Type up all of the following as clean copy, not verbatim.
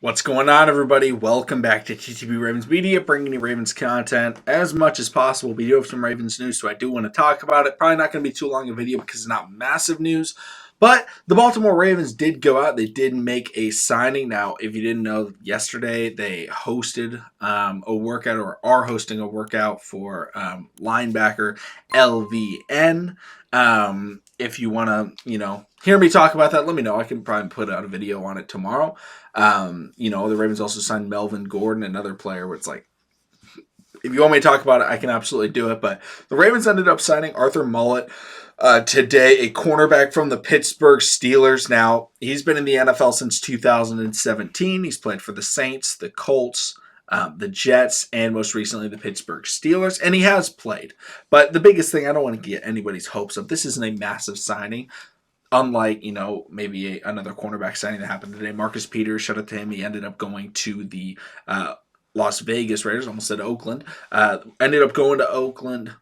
What's going on, everybody? Welcome back to TTB Ravens Media, bringing you Ravens content as much as possible. We do have some Ravens news, so I do want to talk about it. Probably not going to be too long a video because it's not massive news, but the Baltimore Ravens did go out. They did make a signing. Now, if you didn't know, yesterday they hosted a workout or are hosting a workout for linebacker LVN. If you want to, hear me talk about that, let me know. I can probably put out a video on it tomorrow. The Ravens also signed Melvin Gordon, another player where it's like, if you want me to talk about it, I can absolutely do it. But the Ravens ended up signing Arthur Maulet today, a cornerback from the Pittsburgh Steelers. Now, he's been in the NFL since 2017. He's played for the Saints, the Colts, the Jets, and most recently the Pittsburgh Steelers. And he has played. But the biggest thing, I don't want to get anybody's hopes up. This isn't a massive signing. Unlike, maybe another cornerback signing that happened today. Marcus Peters, shout out to him. He ended up going to the Las Vegas Raiders. Almost said Oakland. Ended up going to Oakland.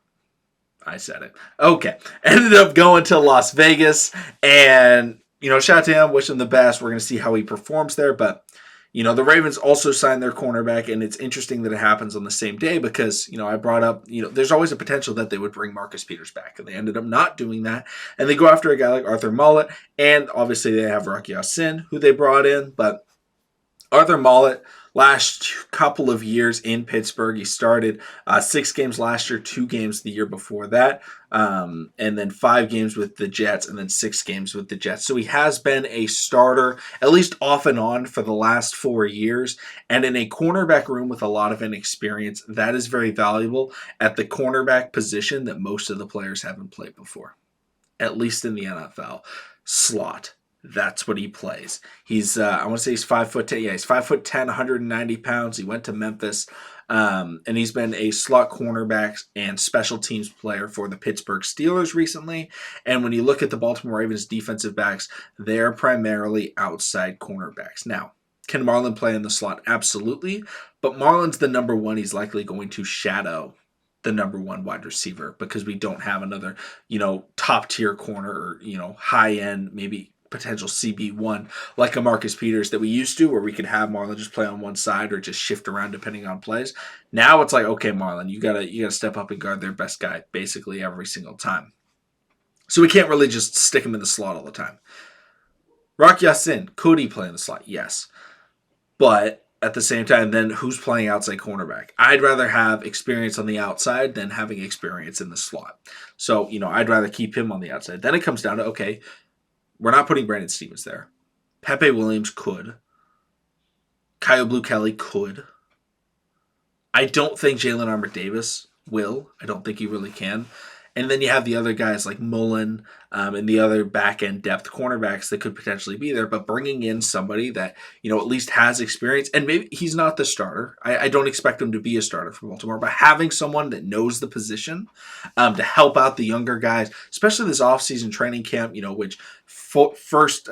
I said it. Okay. Ended up going to Las Vegas. And, shout out to him. Wish him the best. We're going to see how he performs there. But, the Ravens also signed their cornerback, and it's interesting that it happens on the same day because, I brought up, there's always a potential that they would bring Marcus Peters back, and they ended up not doing that, and they go after a guy like Arthur Maulet, and obviously they have Rocky Ya-Sin, who they brought in, but Arthur Maulet, last couple of years in Pittsburgh, he started 6 games last year, 2 games the year before that, and then 5 games with the Jets, and then 6 games with the Jets. So he has been a starter, at least off and on, for the last 4 years, and in a cornerback room with a lot of inexperience, that is very valuable at the cornerback position that most of the players haven't played before, at least in the NFL. Slot. That's what he plays. He's, I want to say he's 5'10". Yeah, he's 5'10", 190 pounds. He went to Memphis, and he's been a slot cornerback and special teams player for the Pittsburgh Steelers recently. And when you look at the Baltimore Ravens defensive backs, they're primarily outside cornerbacks. Now, can Marlon play in the slot? Absolutely. But Marlon's the number one. He's likely going to shadow the number one wide receiver because we don't have another, top tier corner or, high end, maybe potential CB1 like a Marcus Peters that we used to, where we could have Marlon just play on one side or just shift around depending on plays. Now it's like, okay, Marlon, you gotta step up and guard their best guy basically every single time. So we can't really just stick him in the slot all the time. Rocky Ya-Sin, could he play in the slot? Yes. But at the same time, then who's playing outside cornerback? I'd rather have experience on the outside than having experience in the slot. So, I'd rather keep him on the outside. Then it comes down to, okay, we're not putting Brandon Stevens there. Pepe Williams could. Kyle Blue Kelly could. I don't think Jalen Armour-Davis will. I don't think he really can. And then you have the other guys like Mullen and the other back-end depth cornerbacks that could potentially be there. But bringing in somebody that, at least has experience, and maybe he's not the starter. I don't expect him to be a starter for Baltimore. But having someone that knows the position to help out the younger guys, especially this offseason training camp, which first,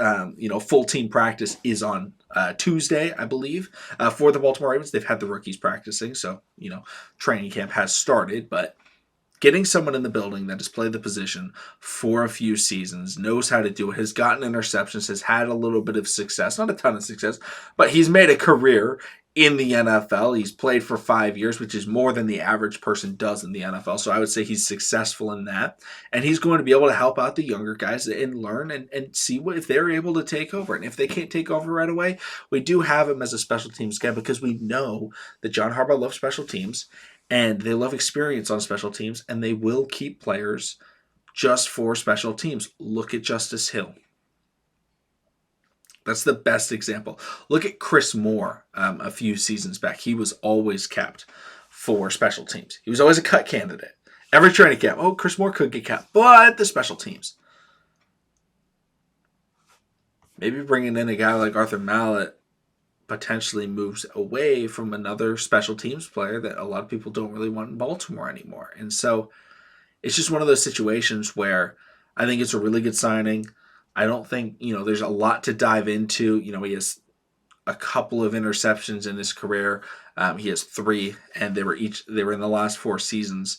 full team practice is on Tuesday, I believe, for the Baltimore Ravens. They've had the rookies practicing, so, training camp has started, but getting someone in the building that has played the position for a few seasons, knows how to do it, has gotten interceptions, has had a little bit of success, not a ton of success, but he's made a career in the NFL. He's played for 5 years, which is more than the average person does in the NFL. So I would say he's successful in that. And he's going to be able to help out the younger guys and learn and see if they're able to take over. And if they can't take over right away, we do have him as a special teams guy because we know that John Harbaugh loves special teams. And they love experience on special teams, and they will keep players just for special teams. Look at Justice Hill. That's the best example. Look at Chris Moore a few seasons back. He was always kept for special teams. He was always a cut candidate. Every training camp, Chris Moore could get kept, but the special teams. Maybe bringing in a guy like Arthur Maulet potentially moves away from another special teams player that a lot of people don't really want in Baltimore anymore. And so it's just one of those situations where I think it's a really good signing. I don't think, there's a lot to dive into. He has a couple of interceptions in his career. He has 3, and they were in the last 4 seasons.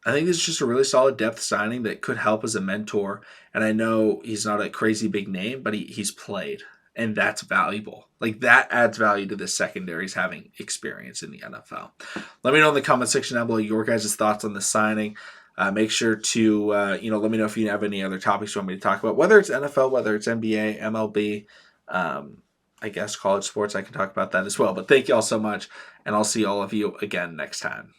I think this is just a really solid depth signing that could help as a mentor. And I know he's not a crazy big name, but he's played. And that's valuable. Like, that adds value to the secondaries having experience in the NFL. Let me know in the comment section down below your guys' thoughts on the signing. Make sure to let me know if you have any other topics you want me to talk about, whether it's NFL, whether it's NBA, MLB, I guess college sports. I can talk about that as well. But thank you all so much, and I'll see all of you again next time.